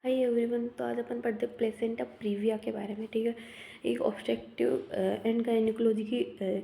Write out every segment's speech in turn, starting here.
Hi everyone. तो आज अपन पढ़ते प्लेसेंटा प्रीविया के बारे में। ठीक है, एक ऑब्स्ट्रक्टिव एंड गायनिकोलॉजी की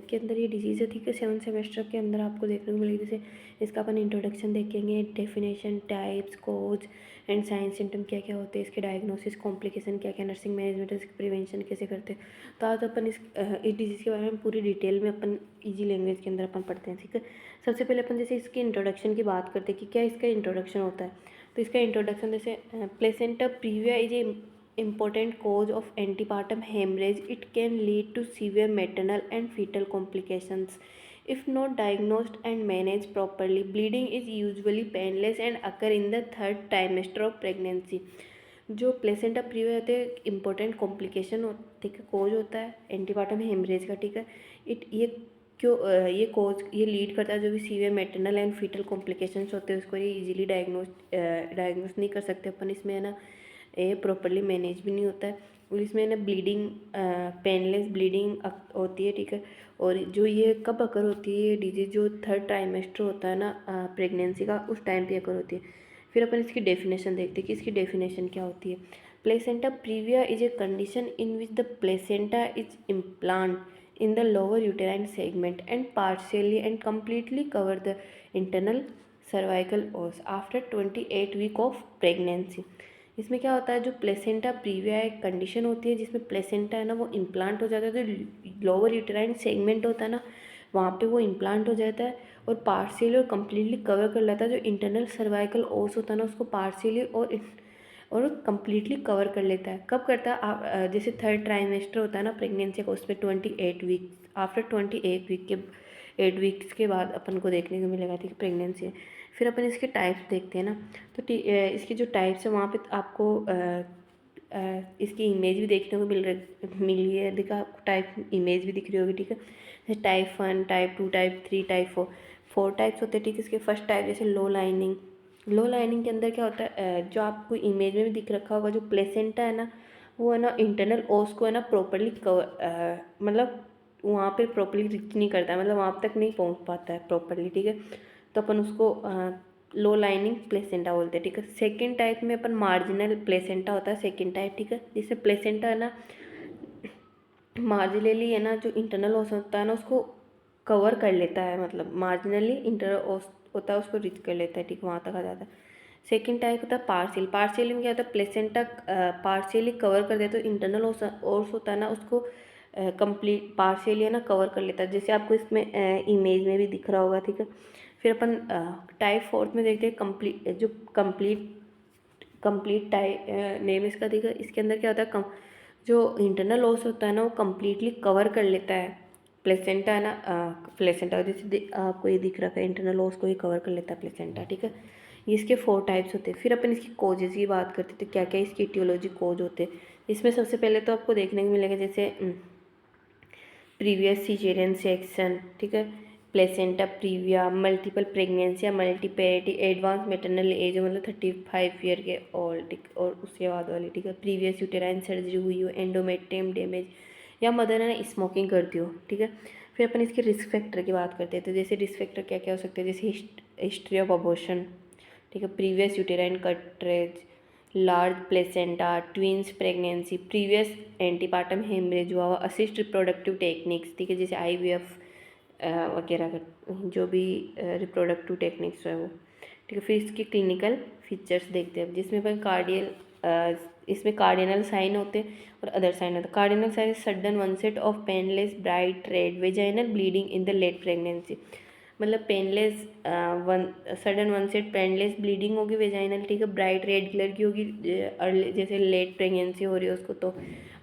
के अंदर ये डिजीज़ है। ठीक है, 7 सेमेस्टर के अंदर आपको देखने को मिलेगी। जैसे इसका अपन इंट्रोडक्शन देखेंगे, definition, types, cause and signs, symptom क्या क्या होते हैं, इसके डायग्नोसिस, कॉम्प्लिकेशन क्या क्या, नर्सिंग मैनेजमेंट, इसके प्रिवेंशन कैसे करते हैं। तो आज अपन इस डिजीज़ के बारे में पूरी डिटेल में अपन ईजी लैंग्वेज के अंदर अपन पढ़ते हैं। ठीक है, सबसे पहले अपन जैसे इसकी इंट्रोडक्शन की बात करते हैं कि क्या इसका इंट्रोडक्शन होता है। तो इसका इंट्रोडक्शन जैसे placenta previa is a important cause of antepartum hemorrhage. It can lead to severe maternal and fetal complications if not diagnosed and managed properly. Bleeding is usually painless and occur in the third trimester of pregnancy. जो placenta previa होते हैं important complication ठीक है, कोज होता है antepartum haemorrhage का। ठीक है, ये कोज ये लीड करता है जो भी severe maternal and fetal complications होते हैं उसको ये इजीली डायग्नोस नहीं कर सकते अपन। इसमें है ना ये प्रॉपरली मैनेज भी नहीं होता है और इसमें ना ब्लीडिंग पेनलेस ब्लीडिंग होती है। ठीक है, और जो ये कब अकर होती है ये डिजीज जो थर्ड ट्राइमेस्टर होता है ना प्रेगनेंसी का, उस टाइम पे अकर होती है। फिर अपन इसकी डेफिनेशन देखते हैं कि इसकी डेफिनेशन क्या होती है। Placenta previa is a condition in which the placenta is implant in the lower uterine segment and partially and completely cover the internal cervical os after 28 week of pregnancy। इसमें क्या होता है, जो प्लेसेंटा प्रीविया एक condition होती है जिसमें placenta है ना वो इम्प्लांट हो जाता है। जो लोअर यूटेराइन सेगमेंट होता है ना वहाँ पे वो इम्प्लांट हो जाता है और पार्शियली और कम्प्लीटली कवर कर लेता है। जो इंटरनल सर्वाइकल ओस होता है ना उसको पार्शियली और कम्प्लीटली कवर कर लेता है। कब करता है आप जैसे थर्ड ट्राइमेस्टर होता है ना प्रेगनेंसी का, उसमें 28 वीक्स आफ्टर 8 वीक्स के बाद अपन को देखने को मिलेगा। ठीक है, प्रेगनेंसी है। फिर अपन इसके टाइप्स देखते हैं ना। तो इसकी जो टाइप्स है वहाँ पे आपको इसकी इमेज भी देखने को मिली है। देखा टाइप इमेज भी दिख रही होगी। ठीक है, जैसे type 1, type 2, type 3, type 4 types होते हैं। ठीक है, इसके फर्स्ट टाइप जैसे लो लाइनिंग के अंदर क्या होता है, जो आपको इमेज में भी दिख रखा होगा, जो प्लेसेंटा है ना वो है ना इंटरनल ओस को है ना प्रॉपरली कवर मतलब वहाँ पे प्रॉपरली रीच नहीं करता है, मतलब वहाँ तक नहीं पहुँच पाता है प्रॉपरली। ठीक है, तो अपन उसको लो लाइनिंग प्लेसेंटा बोलते हैं। ठीक है, सेकेंड टाइप में अपन मार्जिनल प्लेसेंटा होता है सेकेंड टाइप। ठीक है, जिससे प्लेसेंटा है ना मार्जिनली है ना जो इंटरनल ओस होता है ना उसको कवर कर लेता है, मतलब मार्जिनली इंटरनल ओस होता है उसको रिच कर लेता है। ठीक, वहाँ तक आ जाता है। सेकेंड टाइप होता है पार्शियल में क्या होता है, प्लेसेंटा पार्शियली कवर कर देता है। तो इंटरनल ओस होता है ना उसको कंप्लीट पार्शियली है ना कवर कर लेता है, जैसे आपको इसमें इमेज में भी दिख रहा होगा। ठीक है, फिर अपन टाइप 4 में देखते हैं कंप्लीट टाइप नेम इसका। ठीक है, इसके अंदर क्या होता है जो इंटरनल ओस होता है ना वो कम्प्लीटली कवर कर लेता है प्लेसेंटा है ना प्लेसेंटा जैसे आपको ये दिख रहा है इंटरनल ओस को ही कवर कर लेता है प्लेसेंटा। ठीक है, ये इसके 4 टाइप्स होते हैं। फिर अपन इसकी कोजेस की बात करते थे, क्या क्या इसकी इटियोलॉजी कोज होते हैं। इसमें सबसे पहले तो आपको देखने को मिलेगा जैसे प्रीवियस सिजेरियन सेक्शन। ठीक है, प्लेसेंटा प्रीविया, मल्टीपल प्रेगनेंसी या मल्टीपेरिटी, एडवांस मेटरनल एज मतलब 35 ईयर के ओल्ड और उसके बाद वाली। ठीक है, प्रीवियस यूटेराइन सर्जरी हुई हो, एंडोमेट्रियम डैमेज या मदर ने स्मोकिंग करती हो। ठीक है, फिर अपन इसके रिस्क फैक्टर की बात करते हैं। तो जैसे रिस्क फैक्टर क्या क्या हो सकते हैं, जैसे हिस्ट्री ऑफ अबॉर्शन। ठीक है, previous uterine curettage, large placenta, twins pregnancy, previous antepartum haemorrhage हुआ, असिस्ट रिप्रोडक्टिव टेक्निक्स। ठीक है, जैसे IVF वगैरह का जो भी रिप्रोडक्टिव टेक्निक्स है वो। ठीक है, फिर इसके क्लिनिकल फीचर्स देखते हैं जिसमें अपन इसमें कार्डिनल साइन होते हैं और अदर साइन होते हैं। Cardinal sign sudden onset of painless bright red vaginal bleeding in the late pregnancy, मतलब painless sudden onset painless bleeding होगी वेजाइनल। ठीक है, ब्राइट रेड कलर की होगी जैसे लेट प्रेगनेंसी हो रही है उसको। तो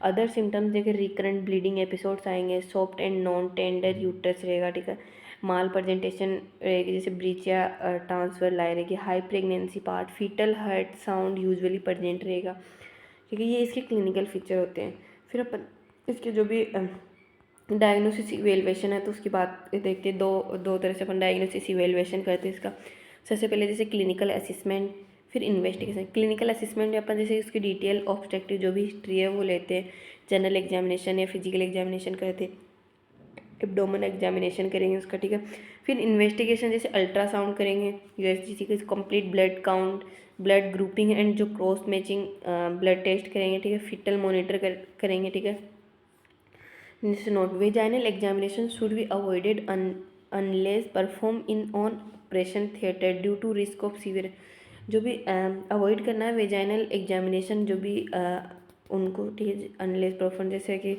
अदर सिम्टम्स देखे रिकरेंट ब्लीडिंग एपिसोड्स आएंगे, soft and non tender uterus रहेगा। ठीक है, माल प्रेजेंटेशन रहेगी जैसे ब्रीच या ट्रांसफर लाई रहेगी, high pregnancy part, fetal heart sound usually present रहेगा। ठीक है, ये इसके क्लिनिकल फीचर होते हैं। फिर अपन इसके जो भी डायग्नोसिस इवेलुएशन है तो उसकी बात देखते हैं। दो तरह से अपन डायग्नोसिस इवेलुएशन करते हैं इसका। सबसे पहले जैसे क्लिनिकल असेसमेंट, फिर इन्वेस्टिगेशन। क्लिनिकल असेसमेंट में अपन जैसे उसकी डिटेल ऑब्स्ट्रक्टिव जो भी हिस्ट्री है वो लेते हैं, जनरल एग्जामिनेशन या फिजिकल एग्जामिनेशन करते हैं। एब्डोमेन एग्जामिनेशन करेंगे उसका, ठीक है। फिर इन्वेस्टिगेशन जैसे अल्ट्रासाउंड करेंगे, यूएसजीसी का complete blood count, blood grouping and जो क्रॉस मैचिंग ब्लड टेस्ट करेंगे, ठीक है। फिटल मॉनिटर करेंगे, ठीक है। जैसे note, vaginal examination should be avoided unless perform in on operation theatre due to risk of severe. जो भी अवॉइड करना है वेजाइनल एग्जामिनेशन, जो भी उनको, ठीक है, अनलेस परफॉर्म, जैसे कि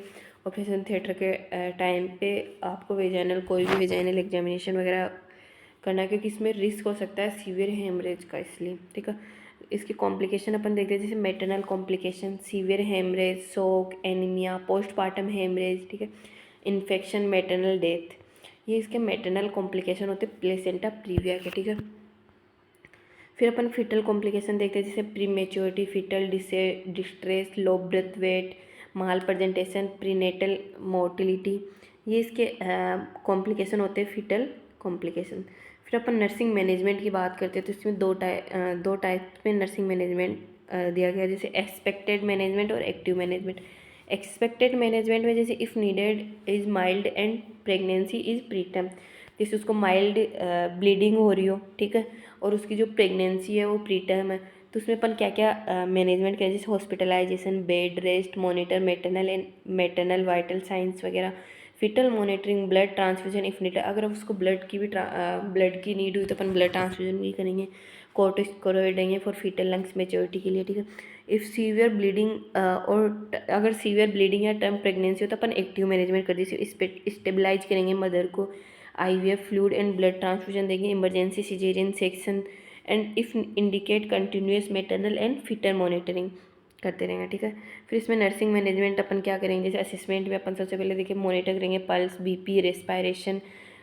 ऑपरेशन थिएटर के टाइम पे आपको वेजाइनल, कोई भी वेजाइनल एग्जामिनेशन वगैरह करना है, क्योंकि इसमें रिस्क हो सकता है सीवियर हेमरेज का, इसलिए, ठीक है। इसकी कॉम्प्लिकेशन अपन देखते हैं, जैसे maternal complication, severe haemorrhage, shock, anaemia, postpartum haemorrhage, ठीक है, इन्फेक्शन, मैटरनल डेथ, ये इसके मैटरनल कॉम्प्लिकेशन होते हैं प्लेसेंटा प्रीविया के, ठीक है। फिर अपन फिटल कॉम्प्लिकेशन देखते हैं, जैसे प्रीमेच्योरिटी, फिटल डिस्ट्रेस, लो ब्रेथ वेट, माल प्रेजेंटेशन, प्रीनेटल मोर्टिलिटी, ये इसके कॉम्प्लिकेशन होते हैं फिटल कॉम्प्लिकेशन। फिर अपन नर्सिंग मैनेजमेंट की बात करते हैं, तो इसमें दो टाइप में नर्सिंग मैनेजमेंट दिया गया है, जैसे एक्सपेक्टेड मैनेजमेंट और एक्टिव मैनेजमेंट। एक्सपेक्टेड मैनेजमेंट में जैसे if needed is mild and pregnancy is preterm, जैसे उसको माइल्ड ब्लीडिंग हो रही हो, ठीक है, और उसकी जो प्रेगनेंसी है वो प्रीटर्म है, तो उसमें अपन क्या क्या मैनेजमेंट करें, जैसे hospitalisation, bed rest, monitor maternal vital signs वगैरह, fetal monitoring, blood transfusion if needed, अगर उसको ब्लड की नीड हुई तो अपन ब्लड ट्रांसफ्यूजन भी करेंगे, कोर्टिकोस्टेरॉइड देंगे फॉर फिटल लंग्स मेच्योरिटी के लिए, ठीक है। इफ़ सीवियर ब्लीडिंग और अगर सीवियर ब्लीडिंग या टर्म प्रेगनेंसी हो तो अपन एक्टिव मैनेजमेंट कर दीजिए, स्टेबलाइज करेंगे मदर को, IVF fluid and blood transfusion देंगे, emergency caesarean section and if indicate continuous maternal and fetal monitoring करते रहेंगे, ठीक है। फिर इसमें नर्सिंग मैनेजमेंट अपन क्या करेंगे, जैसे असेसमेंट में अपन सबसे पहले देखिए मॉनिटर करेंगे पल्स, BP, रेस्पायरेशन,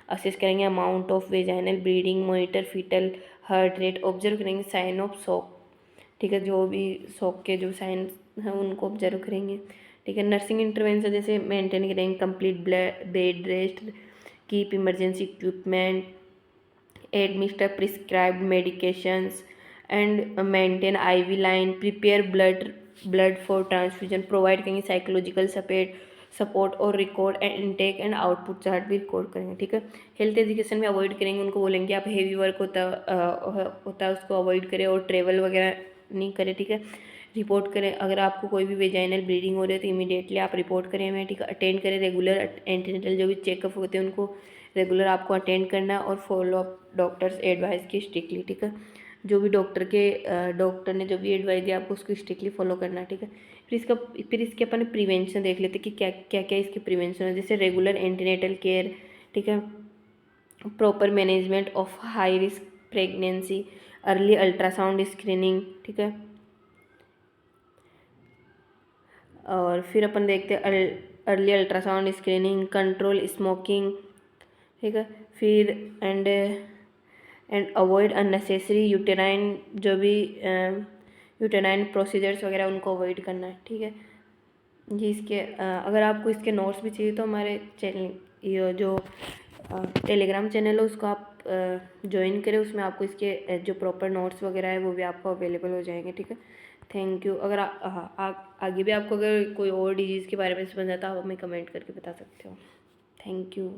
असेस करेंगे amount of vaginal bleeding, monitor fetal heart rate, observe करेंगे साइन ऑफ शॉक, ठीक है, जो भी शॉक के जो साइन हैं उनको ऑब्जर्व करेंगे, ठीक है। नर्सिंग इंटरवेंशन जैसे मेंटेन करेंगे complete bed rest, keep emergency equipment, administer prescribed medications and maintain IV line, prepare blood for transfusion, provide करेंगे साइकोलॉजिकल सपोर्ट और record and intake and output chart भी रिकॉर्ड करेंगे, ठीक है। हेल्थ एजुकेशन में avoid करेंगे, उनको बोलेंगे आप हेवी वर्क होता है उसको अवॉइड करें और ट्रेवल वगैरह नहीं करें, ठीक है। रिपोर्ट करें, अगर आपको कोई भी वेजाइनल ब्लीडिंग हो रही है तो इमीडिएटली आप रिपोर्ट करें हमें, ठीक है। अटेंड करें रेगुलर एंटीनेटल जो भी चेकअप होते हैं उनको रेगुलर आपको अटेंड करना और फॉलो अप डॉक्टर्स एडवाइस की स्ट्रिक्टली, ठीक है। जो भी डॉक्टर ने जो भी एडवाइस दिया आपको उसको स्ट्रिक्टली फॉलो करना, ठीक है। फिर इसके अपन प्रिवेंशन देख लेते कि क्या क्या क्या इसके प्रिवेंशन है, जैसे रेगुलर एंटीनेटल केयर, ठीक है, proper management of high risk pregnancy, early ultrasound screening, ठीक है। और फिर अपन देखते हैं early ultrasound screening, control smoking, ठीक है। फिर एंड अवॉइड अननेसेसरी यूटेराइन, जो भी यूटेराइन प्रोसीजर्स वगैरह उनको अवॉइड करना है, ठीक है। जी इसके अगर आपको इसके नोट्स भी चाहिए तो हमारे चैनल, ये जो टेलीग्राम चैनल है उसको आप ज्वाइन करें, उसमें आपको इसके जो प्रॉपर नोट्स वगैरह है वो भी आपको अवेलेबल हो जाएंगे, ठीक है। Thank you. अगर आगे भी आपको अगर कोई और डिजीज़ के बारे में समझ आता है आप हमें कमेंट करके बता सकते हो। Thank you.